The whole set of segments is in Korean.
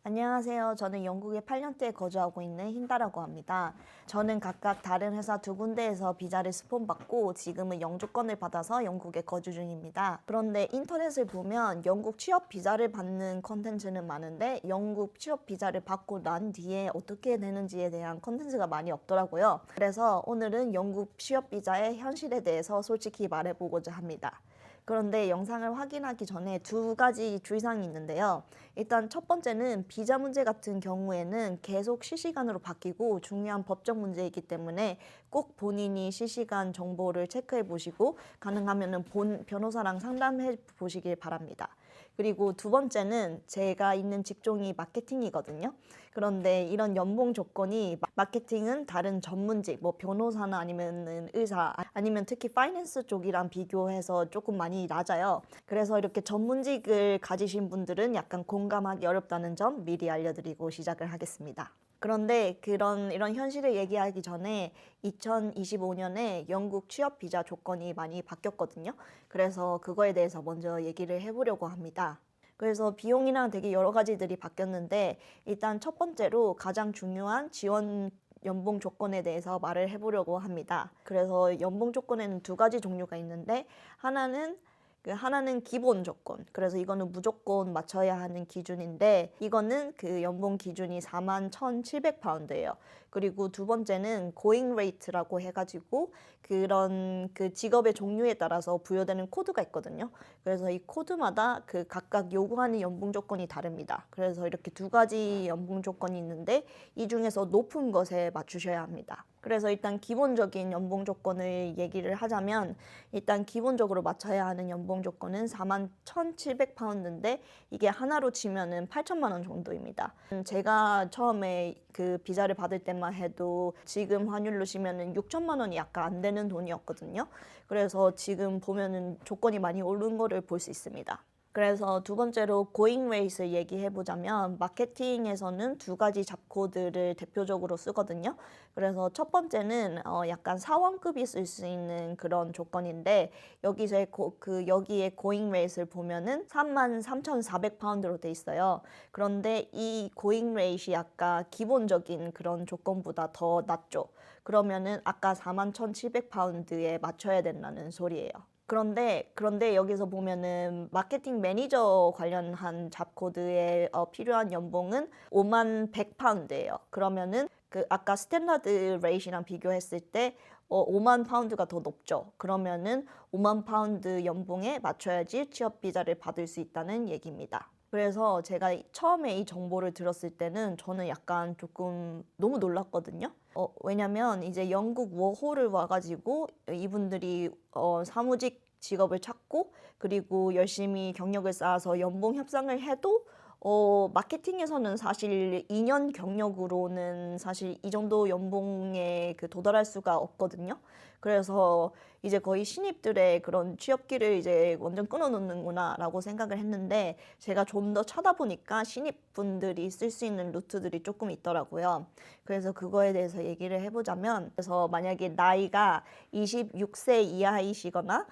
안녕하세요. 저는 영국에 8년째 거주하고 있는 힌다라고 합니다. 저는 각각 다른 회사 두 군데에서 비자를 스폰받고 지금은 영주권을 받아서 영국에 거주 중입니다. 그런데 인터넷을 보면 영국 취업 비자를 받는 컨텐츠는 많은데 영국 취업 비자를 받고 난 뒤에 어떻게 되는지에 대한 컨텐츠가 많이 없더라고요. 그래서 오늘은 영국 취업 비자의 현실에 대해서 솔직히 말해보고자 합니다. 그런데 영상을 확인하기 전에 두 가지 주의사항이 있는데요. 일단 첫 번째는 비자 문제 같은 경우에는 계속 실시간으로 바뀌고 중요한 법적 문제이기 때문에 꼭 본인이 실시간 정보를 체크해 보시고 가능하면 변호사랑 상담해 보시길 바랍니다. 그리고 두 번째는 제가 있는 직종이 마케팅이거든요. 그런데 이런 연봉 조건이 마케팅은 다른 전문직, 뭐 변호사나 아니면은 의사, 아니면 특히 파이낸스 쪽이랑 비교해서 조금 많이 낮아요. 그래서 이렇게 전문직을 가지신 분들은 약간 공감하기 어렵다는 점 미리 알려드리고 시작을 하겠습니다. 그런데 이런 현실을 얘기하기 전에 2025년에 영국 취업 비자 조건이 많이 바뀌었거든요. 그래서 그거에 대해서 먼저 얘기를 해보려고 합니다. 그래서 비용이랑 되게 여러 가지들이 바뀌었는데 일단 첫 번째로 가장 중요한 지원 연봉 조건에 대해서 말을 해보려고 합니다. 그래서 연봉 조건에는 두 가지 종류가 있는데 하나는 기본 조건. 그래서 이거는 무조건 맞춰야 하는 기준인데 이거는 그 연봉 기준이 41,700파운드예요. 그리고 두 번째는 going rate라고 해가지고 그런 그 직업의 종류에 따라서 부여되는 코드가 있거든요. 그래서 이 코드마다 그 각각 요구하는 연봉 조건이 다릅니다. 그래서 이렇게 두 가지 연봉 조건이 있는데 이 중에서 높은 것에 맞추셔야 합니다. 그래서 일단 기본적인 연봉 조건을 얘기를 하자면 일단 기본적으로 맞춰야 하는 연봉 조건은 41,700파운드인데 이게 하나로 치면은 8천만 원 정도입니다. 제가 처음에 그 비자를 받을 때만 해도 지금 환율로 치면은 6천만 원이 약간 안 되는 돈이었거든요. 그래서 지금 보면은 조건이 많이 오른 거를 볼 수 있습니다. 그래서 두 번째로 고잉 레이트를 얘기해 보자면 마케팅에서는 두 가지 잡코드를 대표적으로 쓰거든요. 그래서 첫 번째는 약간 사원급이 쓸 수 있는 그런 조건인데 여기에 고잉 레이트를 보면은 33,400파운드로 돼 있어요. 그런데 이 고잉 레이트이 아까 기본적인 그런 조건보다 더 낮죠. 그러면은 아까 41,700파운드에 맞춰야 된다는 소리예요. 그런데 여기서 보면은 마케팅 매니저 관련한 잡코드에 필요한 연봉은 5만 100파운드예요. 그러면은 그 아까 스탠다드 레이시랑 비교했을 때 5만 파운드가 더 높죠. 그러면은 5만 파운드 연봉에 맞춰야지 취업 비자를 받을 수 있다는 얘기입니다. 그래서 제가 처음에 이 정보를 들었을 때는 저는 약간 조금 너무 놀랐거든요. 왜냐면 이제 영국 워홀을 와가지고 이분들이 사무직 직업을 찾고 그리고 열심히 경력을 쌓아서 연봉 협상을 해도 마케팅에서는 사실 2년 경력으로는 사실 이 정도 연봉에 도달할 수가 없거든요. 그래서 이제 거의 신입들의 그런 취업기를 이제 완전 끊어놓는구나라고 생각을 했는데 제가 좀 더 찾아보니까 신입분들이 쓸 수 있는 루트들이 조금 있더라고요. 그래서 그거에 대해서 얘기를 해보자면 그래서 만약에 나이가 26세 이하이시거나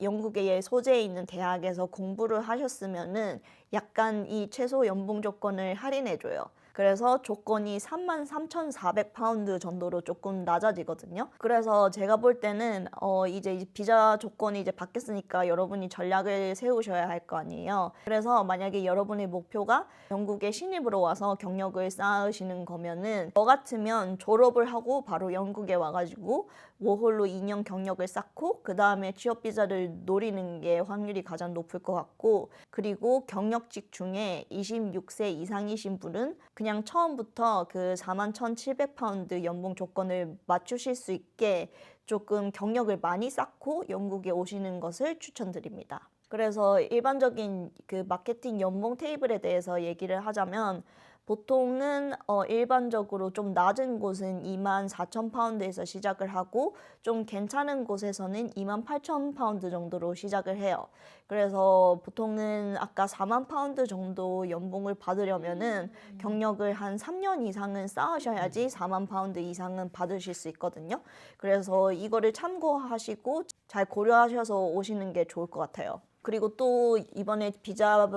영국의 소재에 있는 대학에서 공부를 하셨으면은 약간 이 최소 연봉 조건을 할인해줘요. 그래서 조건이 33,400파운드 정도로 조금 낮아지거든요. 그래서 제가 볼 때는 이제 비자 조건이 이제 바뀌었으니까 여러분이 전략을 세우셔야 할 거 아니에요. 그래서 만약에 여러분의 목표가 영국에 신입으로 와서 경력을 쌓으시는 거면은 저 같으면 졸업을 하고 바로 영국에 와가지고 워홀로 2년 경력을 쌓고 그 다음에 취업 비자를 노리는 게 확률이 가장 높을 것 같고 그리고 경력직 중에 26세 이상이신 분은 그냥 처음부터 그 41,700파운드 연봉 조건을 맞추실 수 있게 조금 경력을 많이 쌓고 영국에 오시는 것을 추천드립니다. 그래서 일반적인 그 마케팅 연봉 테이블에 대해서 얘기를 하자면 보통은 일반적으로 좀 낮은 곳은 24,000파운드에서 시작을 하고 좀 괜찮은 곳에서는 28,000파운드 정도로 시작을 해요. 그래서 보통은 아까 4만 파운드 정도 연봉을 받으려면은 경력을 한 3년 이상은 쌓으셔야지 4만 파운드 이상은 받으실 수 있거든요. 그래서 이거를 참고하시고 잘 고려하셔서 오시는 게 좋을 것 같아요. 그리고 또 이번에 비자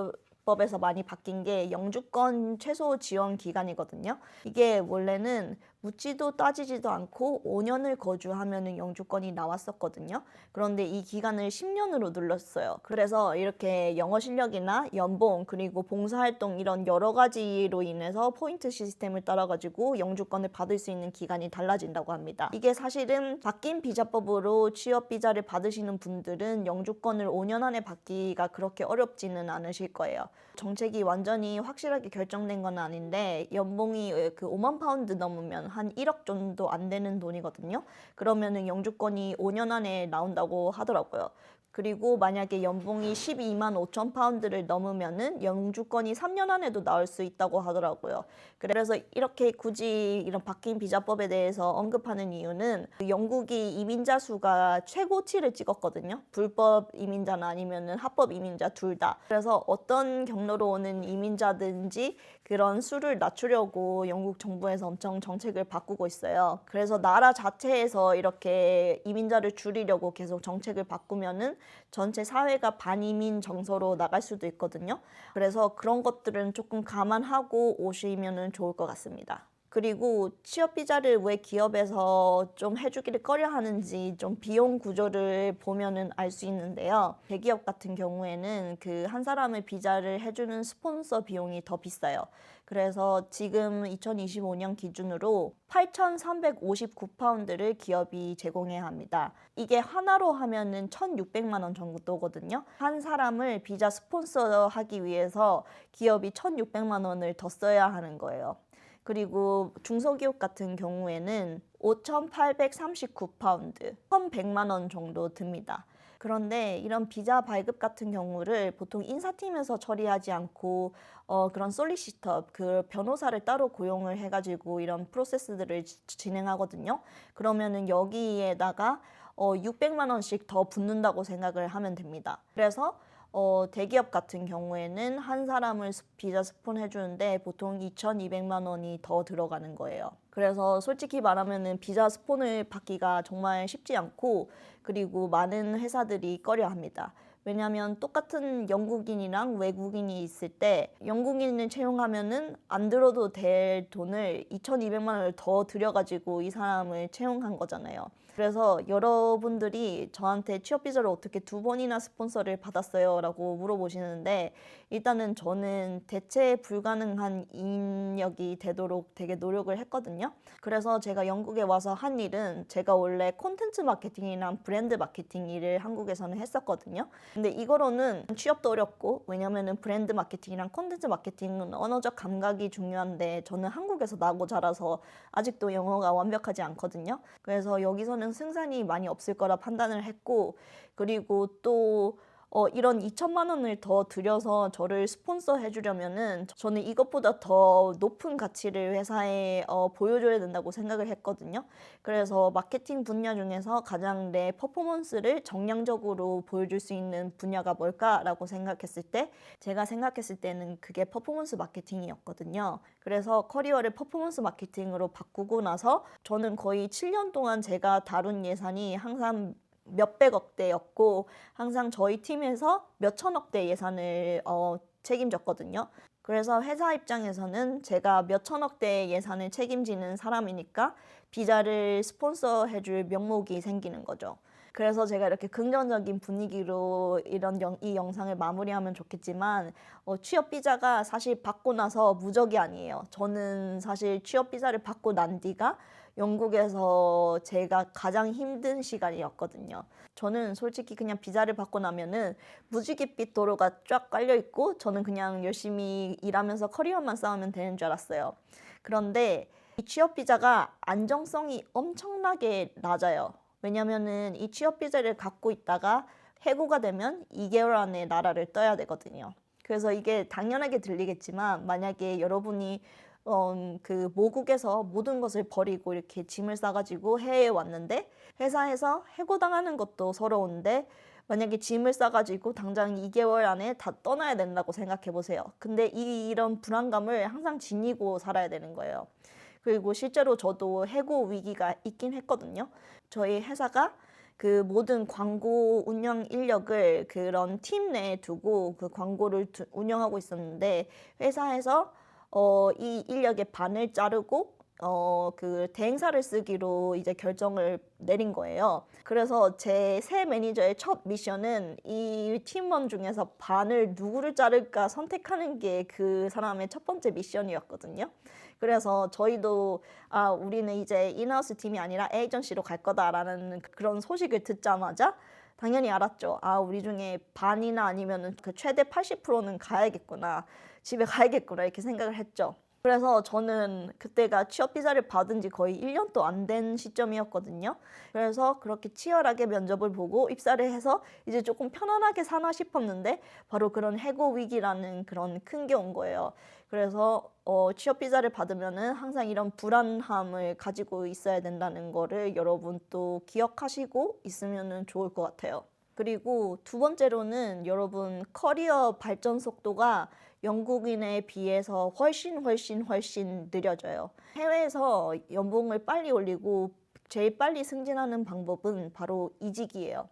입법에서 많이 바뀐 게 영주권 최소 지원 기간이거든요. 이게 원래는 묻지도 따지지도 않고 5년을 거주하면은 영주권이 나왔었거든요. 그런데 이 기간을 10년으로 늘렸어요. 그래서 이렇게 영어 실력이나 연봉 그리고 봉사활동 이런 여러 가지로 인해서 포인트 시스템을 따라가지고 영주권을 받을 수 있는 기간이 달라진다고 합니다. 이게 사실은 바뀐 비자법으로 취업 비자를 받으시는 분들은 영주권을 5년 안에 받기가 그렇게 어렵지는 않으실 거예요. 정책이 완전히 확실하게 결정된 건 아닌데 연봉이 그 5만 파운드 넘으면 한 1억 정도 안 되는 돈이거든요. 그러면은 영주권이 5년 안에 나온다고 하더라고요. 그리고 만약에 연봉이 12만 5천 파운드를 넘으면은 영주권이 3년 안에도 나올 수 있다고 하더라고요. 그래서 이렇게 굳이 이런 바뀐 비자법에 대해서 언급하는 이유는 영국이 이민자 수가 최고치를 찍었거든요. 불법 이민자나 아니면은 합법 이민자 둘 다. 그래서 어떤 경로로 오는 이민자든지 그런 수를 낮추려고 영국 정부에서 엄청 정책을 바꾸고 있어요. 그래서 나라 자체에서 이렇게 이민자를 줄이려고 계속 정책을 바꾸면은 전체 사회가 반이민 정서로 나갈 수도 있거든요. 그래서 그런 것들은 조금 감안하고 오시면은 좋을 것 같습니다. 그리고 취업 비자를 왜 기업에서 좀 해주기를 꺼려 하는지 좀 비용 구조를 보면은 알 수 있는데요. 대기업 같은 경우에는 그 한 사람의 비자를 해주는 스폰서 비용이 더 비싸요. 그래서 지금 2025년 기준으로 8,359파운드를 기업이 제공해야 합니다. 이게 하나로 하면은 1,600만 원 정도거든요. 한 사람을 비자 스폰서 하기 위해서 기업이 1,600만 원을 더 써야 하는 거예요. 그리고 중소기업 같은 경우에는 5,839파운드, 1,100만 원 정도 듭니다. 그런데 이런 비자 발급 같은 경우를 보통 인사팀에서 처리하지 않고 그런 솔리시터, 그 변호사를 따로 고용을 해가지고 이런 프로세스들을 진행하거든요. 그러면은 여기에다가 600만 원씩 더 붙는다고 생각을 하면 됩니다. 그래서 대기업 같은 경우에는 한 사람을 비자 스폰 해주는데 보통 2,200만 원이 더 들어가는 거예요. 그래서 솔직히 말하면은 비자 스폰을 받기가 정말 쉽지 않고 그리고 많은 회사들이 꺼려 합니다. 왜냐하면 똑같은 영국인이랑 외국인이 있을 때 영국인을 채용하면은 안 들어도 될 돈을 2,200만 원을 더 들여가지고 이 사람을 채용한 거잖아요. 그래서 여러분들이 저한테 취업 비자를 어떻게 2번이나 스폰서를 받았어요? 라고 물어보시는데 일단은 저는 대체 불가능한 인력이 되도록 되게 노력을 했거든요. 그래서 제가 영국에 와서 한 일은 제가 원래 콘텐츠 마케팅이랑 브랜드 마케팅 일을 한국에서는 했었거든요. 근데 이거로는 취업도 어렵고 왜냐면은 브랜드 마케팅이랑 콘텐츠 마케팅은 언어적 감각이 중요한데 저는 한국에서 나고 자라서 아직도 영어가 완벽하지 않거든요. 그래서 여기서는 승산이 많이 없을 거라 판단을 했고 그리고 또 이런 2천만 원을 더 들여서 저를 스폰서 해주려면은 저는 이것보다 더 높은 가치를 회사에 보여줘야 된다고 생각을 했거든요. 그래서 마케팅 분야 중에서 가장 내 퍼포먼스를 정량적으로 보여줄 수 있는 분야가 뭘까라고 생각했을 때 제가 생각했을 때는 그게 퍼포먼스 마케팅이었거든요. 그래서 커리어를 퍼포먼스 마케팅으로 바꾸고 나서 저는 거의 7년 동안 제가 다룬 예산이 항상 몇백억대였고 항상 저희 팀에서 몇천억대 예산을 책임졌거든요. 그래서 회사 입장에서는 제가 몇천억대 예산을 책임지는 사람이니까 비자를 스폰서 해줄 명목이 생기는 거죠. 그래서 제가 이렇게 긍정적인 분위기로 이 영상을 마무리하면 좋겠지만 취업 비자가 사실 받고 나서 무적이 아니에요. 저는 사실 취업 비자를 받고 난 뒤가 영국에서 제가 가장 힘든 시간이었거든요. 저는 솔직히 그냥 비자를 받고 나면은 무지갯빛 도로가 쫙 깔려 있고 저는 그냥 열심히 일하면서 커리어만 쌓으면 되는 줄 알았어요. 그런데 이 취업 비자가 안정성이 엄청나게 낮아요. 왜냐면은 이 취업 비자를 갖고 있다가 해고가 되면 2개월 안에 나라를 떠야 되거든요. 그래서 이게 당연하게 들리겠지만 만약에 여러분이 그 모국에서 모든 것을 버리고 이렇게 짐을 싸가지고 해외에 왔는데 회사에서 해고당하는 것도 서러운데 만약에 짐을 싸가지고 당장 2개월 안에 다 떠나야 된다고 생각해 보세요. 근데 이런 불안감을 항상 지니고 살아야 되는 거예요. 그리고 실제로 저도 해고 위기가 있긴 했거든요. 저희 회사가 그 모든 광고 운영 인력을 그런 팀 내에 두고 그 광고를 운영하고 있었는데 회사에서 이 인력의 반을 자르고 그 대행사를 쓰기로 이제 결정을 내린 거예요. 그래서 제 새 매니저의 첫 미션은 이 팀원 중에서 반을 누구를 자를까 선택하는 게 그 사람의 첫 번째 미션이었거든요. 그래서 저희도 우리는 이제 인하우스 팀이 아니라 에이전시로 갈 거다라는 그런 소식을 듣자마자 당연히 알았죠. 우리 중에 반이나 아니면은 그 최대 80%는 가야겠구나. 집에 가야겠구나 이렇게 생각을 했죠. 그래서 저는 그때가 취업 비자를 받은 지 거의 1년도 안 된 시점이었거든요. 그래서 그렇게 치열하게 면접을 보고 입사를 해서 이제 조금 편안하게 사나 싶었는데 바로 그런 해고 위기라는 그런 큰 게 온 거예요. 그래서 취업 비자를 받으면은 항상 이런 불안함을 가지고 있어야 된다는 거를 여러분 또 기억하시고 있으면은 좋을 것 같아요. 그리고 두 번째로는 여러분 커리어 발전 속도가 영국인에 비해서 훨씬 느려져요. 해외에서 연봉을 빨리 올리고 제일 빨리 승진하는 방법은 바로 이직이에요.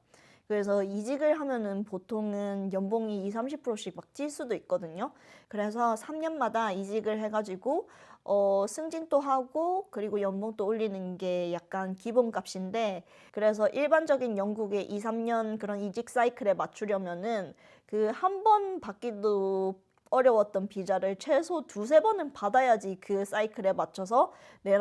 그래서 이직을 하면은 보통은 연봉이 20~30%씩 막 찔 수도 있거든요. 그래서 3년마다 이직을 해가지고 승진도 하고 그리고 연봉도 올리는 게 약간 기본값인데 그래서 일반적인 영국의 2~3년 그런 이직 사이클에 맞추려면은 그 한 번 받기도 어려웠던 비자를 최소 2~3번은 받아야지 그 사이클에 맞춰서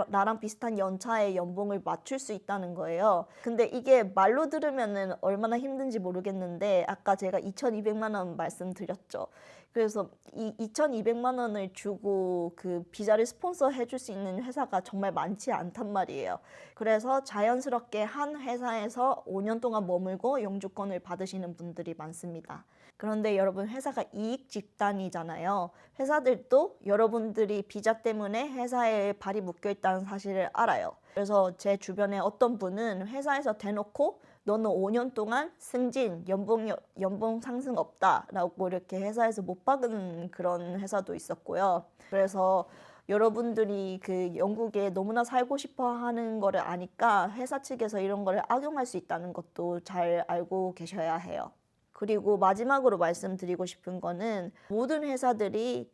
나랑 비슷한 연차의 연봉을 맞출 수 있다는 거예요. 근데 이게 말로 들으면은 얼마나 힘든지 모르겠는데 아까 제가 2,200만 원 말씀드렸죠. 그래서 이 2,200만 원을 주고 그 비자를 스폰서 해줄 수 있는 회사가 정말 많지 않단 말이에요. 그래서 자연스럽게 한 회사에서 5년 동안 머물고 영주권을 받으시는 분들이 많습니다. 그런데 여러분 회사가 이익 집단이잖아요. 회사들도 여러분들이 비자 때문에 회사에 발이 묶여 있다는 사실을 알아요. 그래서 제 주변에 어떤 분은 회사에서 대놓고 너는 5년 동안 승진, 연봉 상승 없다라고 이렇게 회사에서 못 박은 그런 회사도 있었고요. 그래서 여러분들이 그 영국에 너무나 살고 싶어 하는 거를 아니까 회사 측에서 이런 거를 악용할 수 있다는 것도 잘 알고 계셔야 해요. 그리고 마지막으로 말씀드리고 싶은 거는 모든 회사들이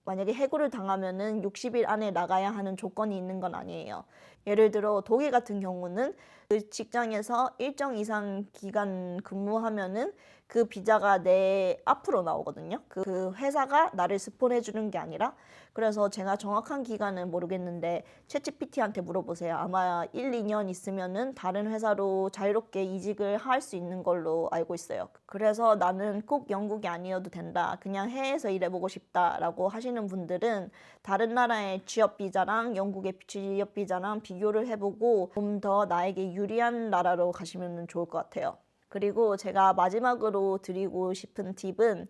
만약에 해고를 당하면은 60일 안에 나가야 하는 조건이 있는 건 아니에요. 예를 들어 독일 같은 경우는 그 직장에서 일정 이상 기간 근무하면은 그 비자가 내 앞으로 나오거든요. 그 회사가 나를 스폰해 주는 게 아니라. 그래서 제가 정확한 기간은 모르겠는데 챗GPT한테 물어보세요. 아마 1~2년 있으면은 다른 회사로 자유롭게 이직을 할 수 있는 걸로 알고 있어요. 그래서 나는 꼭 영국이 아니어도 된다. 그냥 해외에서 일해보고 싶다라고 하시는 분들은 다른 나라의 취업 비자랑 영국의 취업 비자랑 비교를 해보고 좀 더 나에게 유리한 나라로 가시면 좋을 것 같아요. 그리고 제가 마지막으로 드리고 싶은 팁은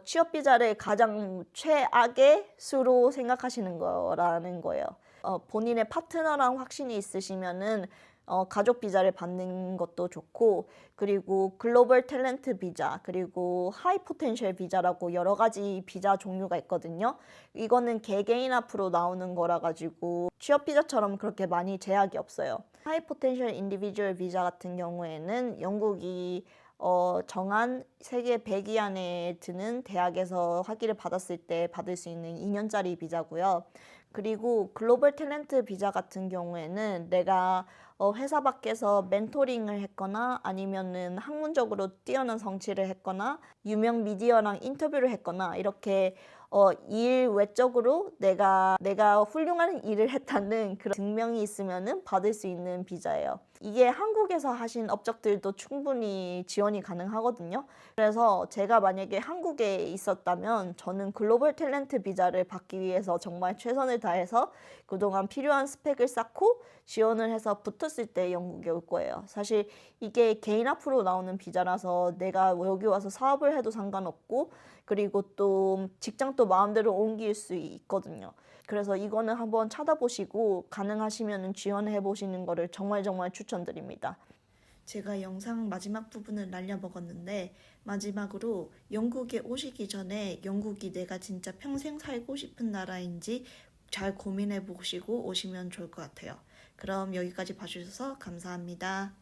취업 비자를 가장 최악의 수로 생각하시는 거라는 거예요. 본인의 파트너랑 확신이 있으시면은 가족 비자를 받는 것도 좋고 그리고 글로벌 탤런트 비자 그리고 하이 포텐셜 비자라고 여러 가지 비자 종류가 있거든요. 이거는 개개인 앞으로 나오는 거라 가지고 취업 비자처럼 그렇게 많이 제약이 없어요. 하이 포텐셜 인디비주얼 비자 같은 경우에는 영국이 정한 세계 100위 안에 드는 대학에서 학위를 받았을 때 받을 수 있는 2년짜리 비자고요. 그리고 글로벌 탤런트 비자 같은 경우에는 내가 회사 밖에서 멘토링을 했거나 아니면은 학문적으로 뛰어난 성취를 했거나 유명 미디어랑 인터뷰를 했거나 이렇게 일 외적으로 내가 훌륭한 일을 했다는 그런 증명이 있으면은 받을 수 있는 비자예요. 이게 한국에서 하신 업적들도 충분히 지원이 가능하거든요. 그래서 제가 만약에 한국에 있었다면 저는 글로벌 탤런트 비자를 받기 위해서 정말 최선을 다해서 그동안 필요한 스펙을 쌓고 지원을 해서 붙었을 때 영국에 올 거예요. 사실 이게 개인 앞으로 나오는 비자라서 내가 여기 와서 사업을 해도 상관없고 그리고 또 직장도 마음대로 옮길 수 있거든요. 그래서 이거는 한번 찾아보시고 가능하시면 지원해 보시는 거를 정말 추천드립니다. 제가 영상 마지막 부분을 날려먹었는데 마지막으로 영국에 오시기 전에 영국이 내가 진짜 평생 살고 싶은 나라인지 잘 고민해 보시고 오시면 좋을 것 같아요. 그럼 여기까지 봐주셔서 감사합니다.